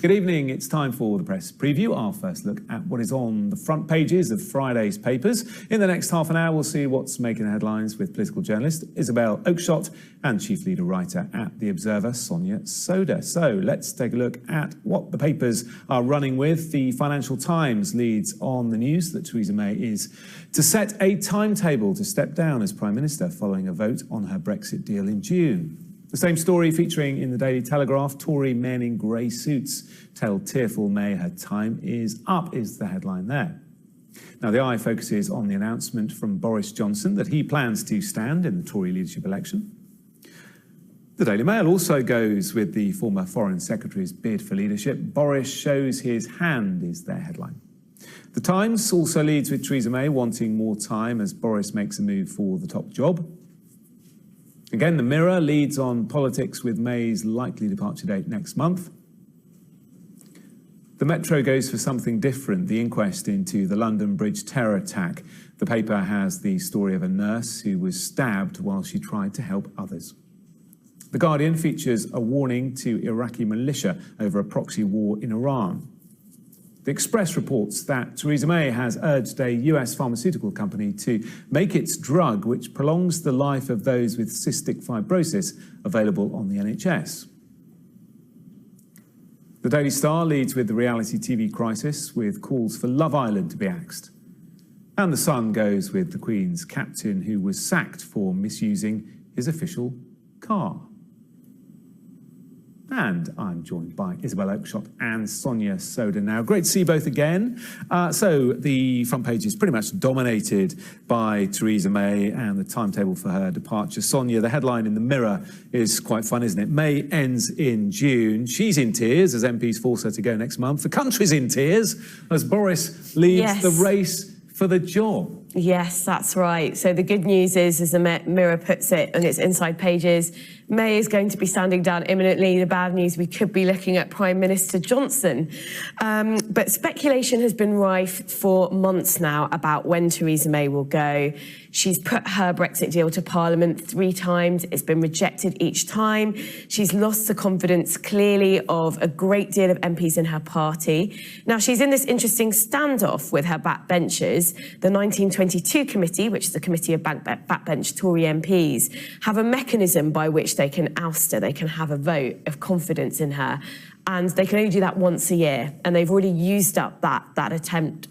Good evening, it's time for the press preview, our first look at what is on the front pages of Friday's papers. In the next half an hour, we'll see what's making headlines with political journalist Isablel Oakeshott and chief leader writer at The Observer, Sonia Sodha. So let's take a look at what the papers are running with. The Financial Times leads on the news that Theresa May is to set a timetable to step down as Prime Minister following a vote on her Brexit deal in June. The same story featuring in the Daily Telegraph, Tory men in grey suits tell tearful May her time is up, is the headline there. Now, the Eye focuses on the announcement from Boris Johnson that he plans to stand in the Tory leadership election. The Daily Mail also goes with the former Foreign Secretary's bid for leadership. Boris shows his hand, is their headline. The Times also leads with Theresa May wanting more time as Boris makes a move for the top job. Again, the Mirror leads on politics with May's likely departure date next month. The Metro goes for something different, the inquest into the London Bridge terror attack. The paper has the story of a nurse who was stabbed while she tried to help others. The Guardian features a warning to Iraqi militia over a proxy war in Iran. The Express reports that Theresa May has urged a US pharmaceutical company to make its drug, which prolongs the life of those with cystic fibrosis, available on the NHS. The Daily Star leads with the reality TV crisis, with calls for Love Island to be axed. And The Sun goes with the Queen's captain who was sacked for misusing his official car. And I'm joined by Isablel Oakeshott and Sonia Sodha now. Great to see you both again. So the front page is pretty much dominated by Theresa May and the timetable for her departure. Sonia, the headline in the Mirror is quite fun, isn't it? May ends in June. She's in tears as MPs force her to go next month. The country's in tears as Boris leads the race for the job. Yes, that's right. So the good news is, as the Mirror puts it on its inside pages, May is going to be standing down imminently. The bad news, we could be looking at Prime Minister Johnson. But speculation has been rife for months now about when Theresa May will go. She's put her Brexit deal to Parliament 3 times. It's been rejected each time. She's lost the confidence, clearly, of a great deal of MPs in her party. Now, she's in this interesting standoff with her backbenchers. The 1922 committee, which is the committee of backbench Tory MPs, have a mechanism by which they can oust her. They can have a vote of confidence in her. And they can only do that once a year. And they've already used up that attempt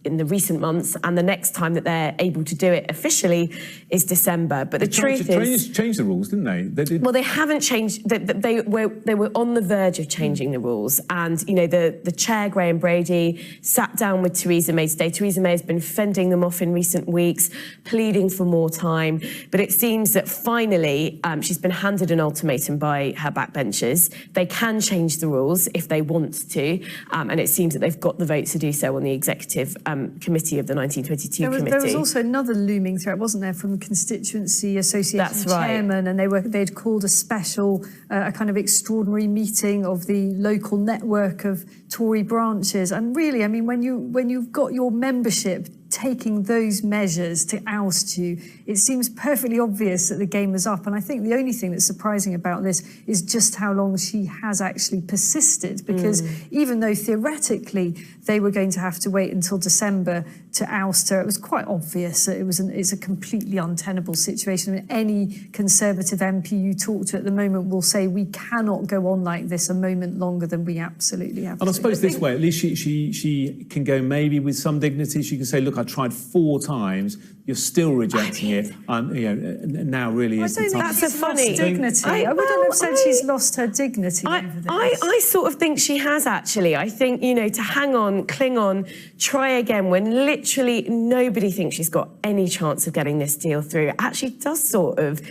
in the recent months. And the next time that they're able to do it officially is December. But the truth is... They changed the rules, didn't they? They did. Well, they haven't changed. They were on the verge of changing the rules. And, you know, the chair, Graham Brady, sat down with Theresa May today. Theresa May has been fending them off in recent weeks, pleading for more time. But it seems that finally she's been handed an ultimatum by her backbenchers. They can change the rules if they want to, and it seems that they've got the votes to do so on the executive committee of the 1922 committee. There was also another looming threat, wasn't there, from the Constituency Association chairman, and they'd called a special, a kind of extraordinary meeting of the local network of Tory branches. And really, I mean, when you've got your membership taking those measures to oust you, it seems perfectly obvious that the game was up. And I think the only thing that's surprising about this is just how long she has actually persisted, because even though theoretically they were going to have to wait until December to oust her, it was quite obvious that it's a completely untenable situation. I mean, any Conservative MP you talk to at the moment will say we cannot go on like this a moment longer than we absolutely have to. And I suppose this way, at least she can go maybe with some dignity. She can say, look, I tried 4 times, you're still rejecting it. You know, now really is the time. That's a funny dignity. I wouldn't have said she's lost her dignity over this. I sort of think she has, actually. I think, you know, to hang on, cling on, try again when literally nobody thinks she's got any chance of getting this deal through, actually does sort of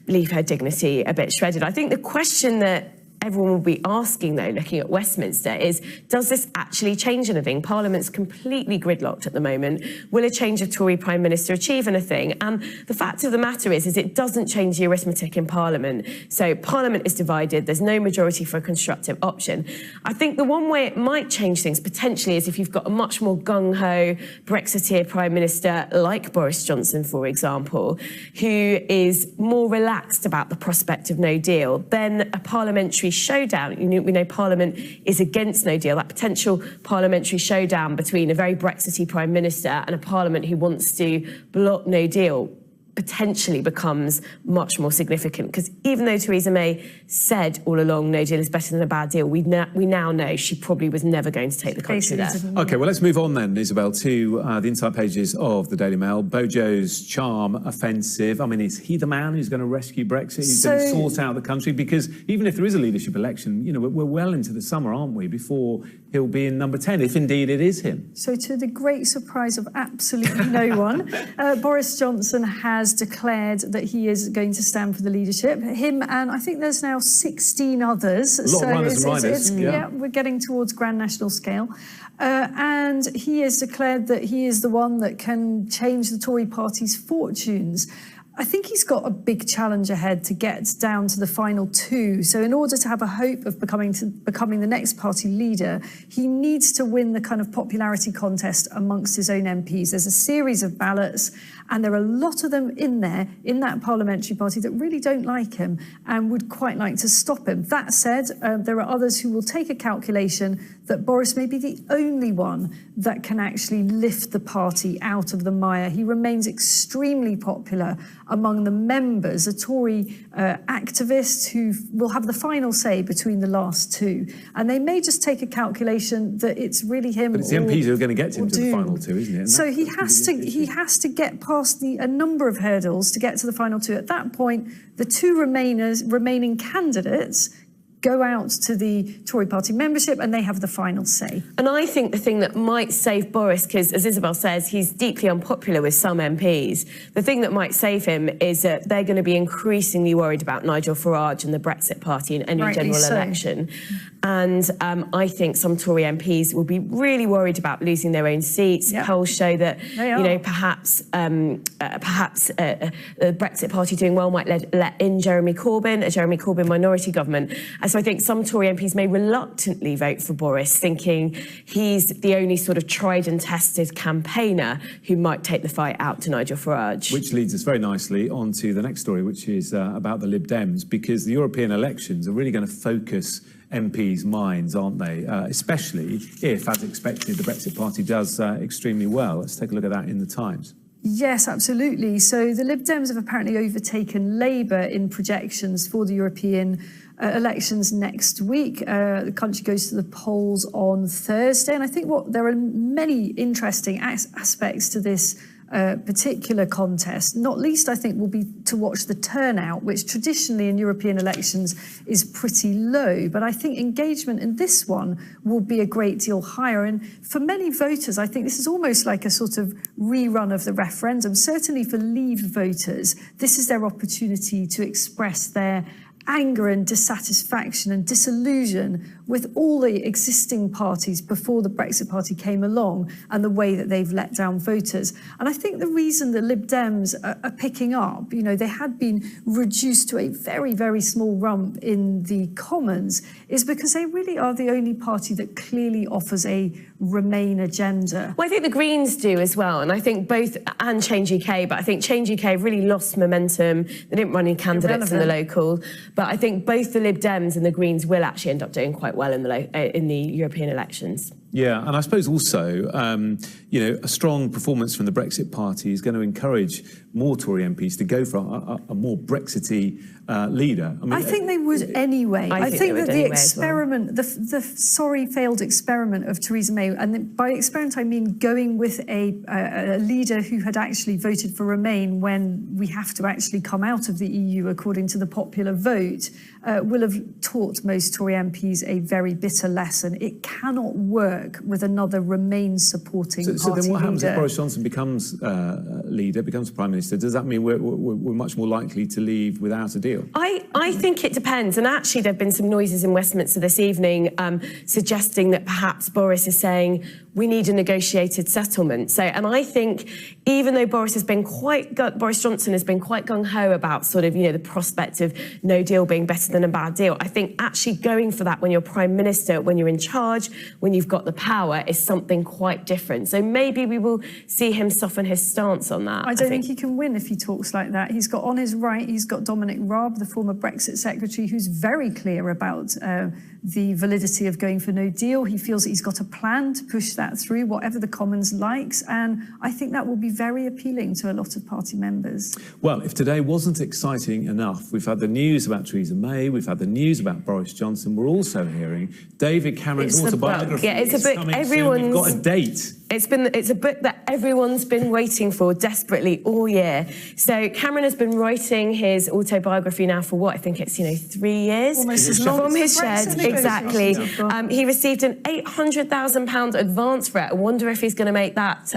leave her dignity a bit shredded. I think the question that everyone will be asking, though, looking at Westminster, is does this actually change anything? Parliament's completely gridlocked at the moment. Will a change of Tory Prime Minister achieve anything? And the fact of the matter is it doesn't change the arithmetic in Parliament. So Parliament is divided. There's no majority for a constructive option. I think the one way it might change things potentially is if you've got a much more gung-ho Brexiteer Prime Minister like Boris Johnson, for example, who is more relaxed about the prospect of no deal. Then a parliamentary showdown. We know Parliament is against no deal. That potential parliamentary showdown between a very Brexity Prime Minister and a Parliament who wants to block no deal potentially becomes much more significant, because even though Theresa May said all along no deal is better than a bad deal, we now know she probably was never going to take the country there. OK, well, let's move on then, Isabel, to the inside pages of the Daily Mail. Bojo's charm offensive. I mean, is he the man who's going to rescue Brexit? He's going to sort out the country? Because even if there is a leadership election, we're well into the summer, aren't we, before he'll be in number 10, if indeed it is him. So to the great surprise of absolutely no one, Boris Johnson has declared that he is going to stand for the leadership. Him and I think there's now 16 others. A lot of runners and riders. Yeah, we're getting towards grand national scale. And he has declared that he is the one that can change the Tory party's fortunes. I think he's got a big challenge ahead to get down to the final two. So in order to have a hope of becoming the next party leader, he needs to win the kind of popularity contest amongst his own MPs. There's a series of ballots, and there are a lot of them in there, in that parliamentary party, that really don't like him and would quite like to stop him. That said, there are others who will take a calculation that Boris may be the only one that can actually lift the party out of the mire. He remains extremely popular among the members, a Tory activist who will have the final say between the last two. And they may just take a calculation that it's really him. But it's the MPs who are going to get him to the final two, isn't it? And so he has to get past a number of hurdles to get to the final two. At that point, the two remaining candidates go out to the Tory party membership and they have the final say. And I think the thing that might save Boris, because as Isabel says, he's deeply unpopular with some MPs, the thing that might save him is that they're going to be increasingly worried about Nigel Farage and the Brexit party in any general election. And I think some Tory MPs will be really worried about losing their own seats. Yep. Polls show that, perhaps the Brexit party doing well might let in Jeremy Corbyn, a Jeremy Corbyn minority government. And so I think some Tory MPs may reluctantly vote for Boris, thinking he's the only sort of tried and tested campaigner who might take the fight out to Nigel Farage. Which leads us very nicely on to the next story, which is about the Lib Dems, because the European elections are really going to focus MPs' minds, aren't they? Especially if, as expected, the Brexit party does extremely well. Let's take a look at that in the Times. Yes, absolutely. So the Lib Dems have apparently overtaken Labour in projections for the European elections next week. The country goes to the polls on Thursday. And I think there are many interesting aspects to this particular contest. Not least, I think, will be to watch the turnout, which traditionally in European elections is pretty low. But I think engagement in this one will be a great deal higher. And for many voters, I think this is almost like a sort of rerun of the referendum. Certainly for Leave voters, this is their opportunity to express their anger and dissatisfaction and disillusion with all the existing parties before the Brexit party came along and the way that they've let down voters. And I think the reason the Lib Dems are picking up, they had been reduced to a very, very small rump in the Commons, is because they really are the only party that clearly offers a Remain agenda. Well, I think the Greens do as well, and I think both, and Change UK, but I think Change UK really lost momentum. They didn't run any candidates in the local, but I think both the Lib Dems and the Greens will actually end up doing quite well in the European elections. Yeah, and I suppose also, a strong performance from the Brexit party is going to encourage more Tory MPs to go for a more Brexity leader. I think they would anyway. I think that the experiment, the sorry failed experiment of Theresa May, and by experiment I mean going with a leader who had actually voted for Remain when we have to actually come out of the EU according to the popular vote, will have taught most Tory MPs a very bitter lesson. It cannot work with another Remain supporting party leader. So then what happens if Boris Johnson becomes leader, becomes Prime Minister? Does that mean we're much more likely to leave without a deal? I think it depends. And actually there have been some noises in Westminster this evening suggesting that perhaps Boris is saying we need a negotiated settlement. So, and I think even though Boris Johnson has been quite gung-ho about sort of, the prospect of no deal being better than a bad deal, I think actually going for that when you're Prime Minister, when you're in charge, when you've got the the power is something quite different. So maybe we will see him soften his stance on that. I don't think he can win if he talks like that. He's got on his right, he's got Dominic Raab, the former Brexit secretary, who's very clear about the validity of going for no deal. He feels that he's got a plan to push that through, whatever the Commons likes, and I think that will be very appealing to a lot of party members. Well, if today wasn't exciting enough, we've had the news about Theresa May, we've had the news about Boris Johnson, we're also hearing David Cameron's autobiography. Yeah, it's a book everyone's... We've got a date. It's a book that everyone's been waiting for desperately all year. So Cameron has been writing his autobiography now for what? I think it's, 3 years. Almost as long from as his shed, exactly. He received an £800,000 advance for it. I wonder if he's going to make that,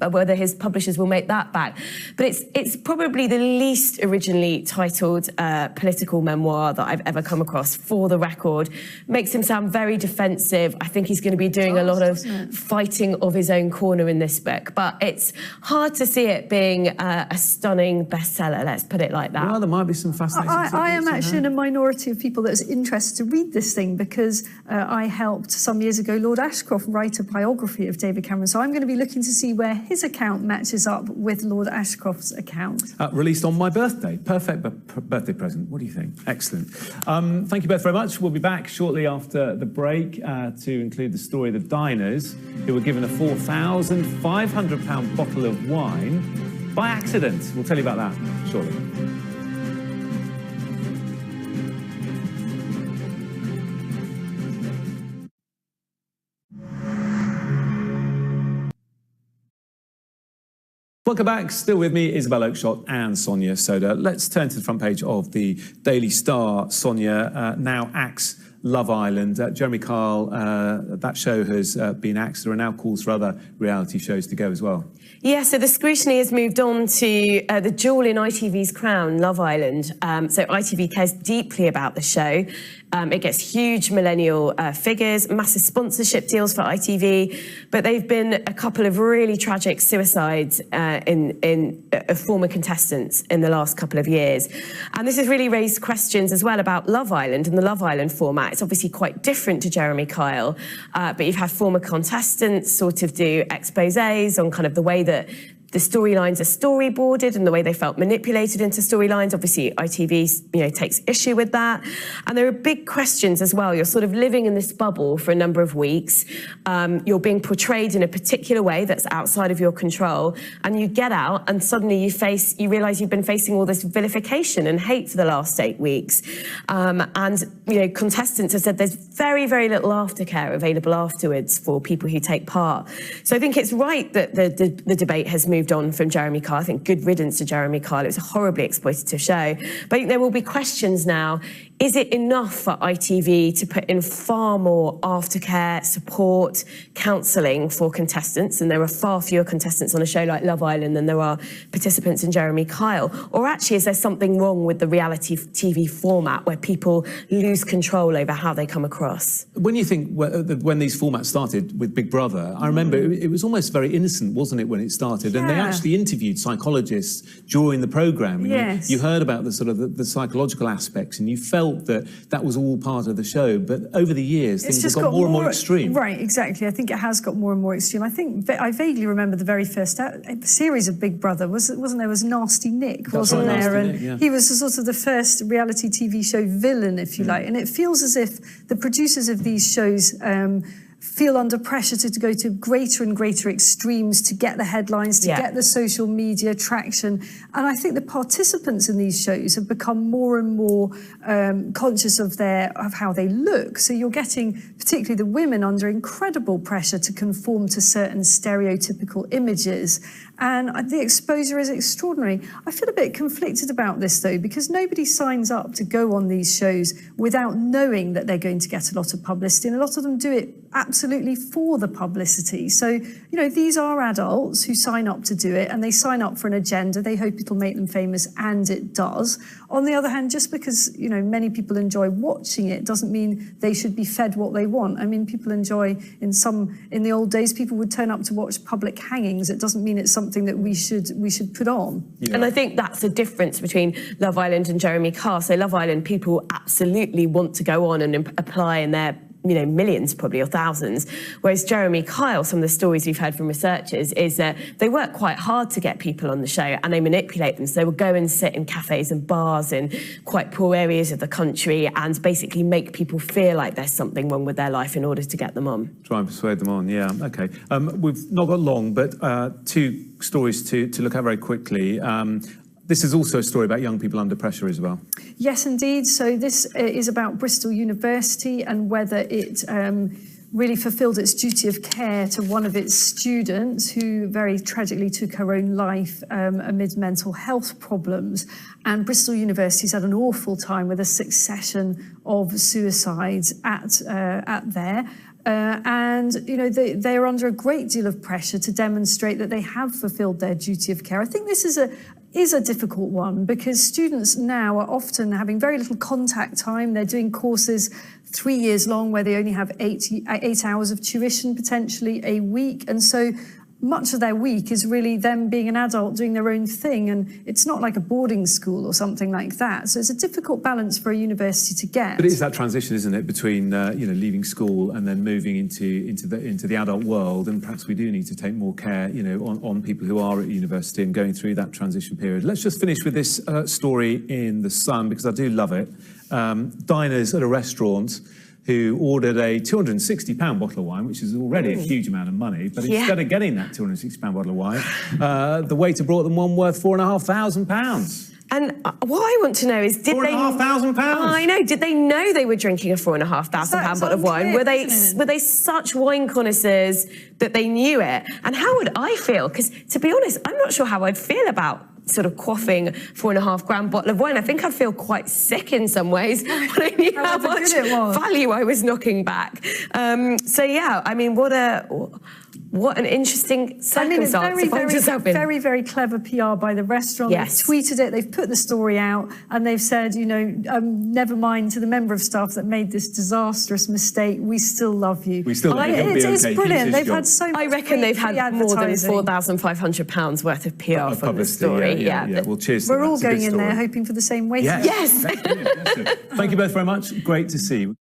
whether his publishers will make that back. But it's probably the least originally titled political memoir that I've ever come across, for the record. Makes him sound very defensive. I think he's going to be doing a lot of fighting of his own corner in this book, but it's hard to see it being a stunning bestseller, let's put it like that. Well, there might be some fascinating I am actually in a minority of people that's interested to read this thing, because I helped some years ago Lord Ashcroft write a biography of David Cameron, so I'm going to be looking to see where his account matches up with Lord Ashcroft's account. Released on my birthday. Perfect birthday present. What do you think? Excellent. Thank you both very much. We'll be back shortly after the break to include the story of the diners who were given a £4,500 bottle of wine by accident. We'll tell you about that shortly. Welcome back. Still with me, Isablel Oakeshott and Sonia Sodha. Let's turn to the front page of the Daily Star. Sonia now axed Love Island. Jeremy Kyle, that show has been axed. There are now calls for other reality shows to go as well. Yeah, so the scrutiny has moved on to the jewel in ITV's crown, Love Island. So ITV cares deeply about the show. It gets huge millennial figures, massive sponsorship deals for ITV, but they've been a couple of really tragic suicides in former contestants in the last couple of years. And this has really raised questions as well about Love Island and the Love Island format. It's obviously quite different to Jeremy Kyle, but you've had former contestants sort of do exposés on kind of the way that the storylines are storyboarded and the way they felt manipulated into storylines. Obviously, ITV, takes issue with that. And there are big questions as well. You're sort of living in this bubble for a number of weeks. You're being portrayed in a particular way that's outside of your control. And you get out and suddenly you realise you've been facing all this vilification and hate for the last 8 weeks. Contestants have said there's very, very little aftercare available afterwards for people who take part. So I think it's right that the debate has moved on from Jeremy Kyle. I think good riddance to Jeremy Kyle. It was a horribly exploitative show. But I think there will be questions now. Is it enough for ITV to put in far more aftercare, support, counselling for contestants? And there are far fewer contestants on a show like Love Island than there are participants in Jeremy Kyle. Or actually, is there something wrong with the reality TV format where people lose control over how they come across? When you think when these formats started with Big Brother, I remember it was almost very innocent, wasn't it, when it started? Yeah. And they actually interviewed psychologists during the programme. Yes. You heard about the sort of the psychological aspects, and you felt that was all part of the show. But over the years, things have got more and more extreme. Right, exactly. I think it has got more and more extreme. I think I vaguely remember the very first series of Big Brother. Wasn't there? Was Nasty Nick, wasn't there? Nasty and Nick, yeah. He was sort of the first reality TV show villain, if you like. And it feels as if the producers of these shows feel under pressure to go to greater and greater extremes to get the headlines, to get the social media traction. And I think the participants in these shows have become more and more conscious of how they look. So you're getting, particularly the women, under incredible pressure to conform to certain stereotypical images. And the exposure is extraordinary. I feel a bit conflicted about this, though, because nobody signs up to go on these shows without knowing that they're going to get a lot of publicity. And a lot of them do it absolutely for the publicity. So, these are adults who sign up to do it, and they sign up for an agenda. They hope it'll make them famous, and it does. On the other hand, just because, many people enjoy watching it doesn't mean they should be fed what they want. I mean, people enjoy, in the old days, people would turn up to watch public hangings. It doesn't mean it's something that we should put on. Yeah. And I think that's the difference between Love Island and Jeremy Kyle. So Love Island, people absolutely want to go on and apply in their millions probably, or thousands. Whereas Jeremy Kyle, some of the stories we've heard from researchers is that they work quite hard to get people on the show and they manipulate them. So they will go and sit in cafes and bars in quite poor areas of the country and basically make people feel like there's something wrong with their life in order to get them on. Try and persuade them on, yeah, okay. We've not got long, but two stories to look at very quickly. This is also a story about young people under pressure as well. Yes, indeed. So this is about Bristol University and whether it really fulfilled its duty of care to one of its students who very tragically took her own life amid mental health problems. And Bristol University's had an awful time with a succession of suicides at there. And, they're under a great deal of pressure to demonstrate that they have fulfilled their duty of care. I think this is a difficult one because students now are often having very little contact time. They're doing courses 3 years long where they only have 8 hours of tuition potentially a week. And so much of their week is really them being an adult doing their own thing, and it's not like a boarding school or something like that. So it's a difficult balance for a university to get. But it is that transition, isn't it, between leaving school and then moving into the adult world, and perhaps we do need to take more care, on people who are at university and going through that transition period. Let's just finish with this story in The Sun because I do love it. Diners at a restaurant who ordered a £260 bottle of wine, which is already a huge amount of money, but instead of getting that £260 bottle of wine, the waiter brought them one worth £4,500. And what I want to know is, did they... £4,500? I know. Did they know they were drinking a £4,500 bottle of wine? Were they such wine connoisseurs that they knew it? And how would I feel? Because, to be honest, I'm not sure how I'd feel about sort of quaffing £4.5 bottle of wine. I think I'd feel quite sick in some ways when I knew how much value I was knocking back. So yeah, I mean, what an interesting circumstance to find yourself in. Very, very clever PR by the restaurant. Yes. They've tweeted it, they've put the story out, and they've said, never mind to the member of staff that made this disastrous mistake, we still love you. We still love you. It's brilliant. They've had so much. I reckon they've had more than £4,500 worth of PR from the story. Yeah. Well, cheers. We're all going in there hoping for the same waiter. Yes. Thank you both very much. Great to see you.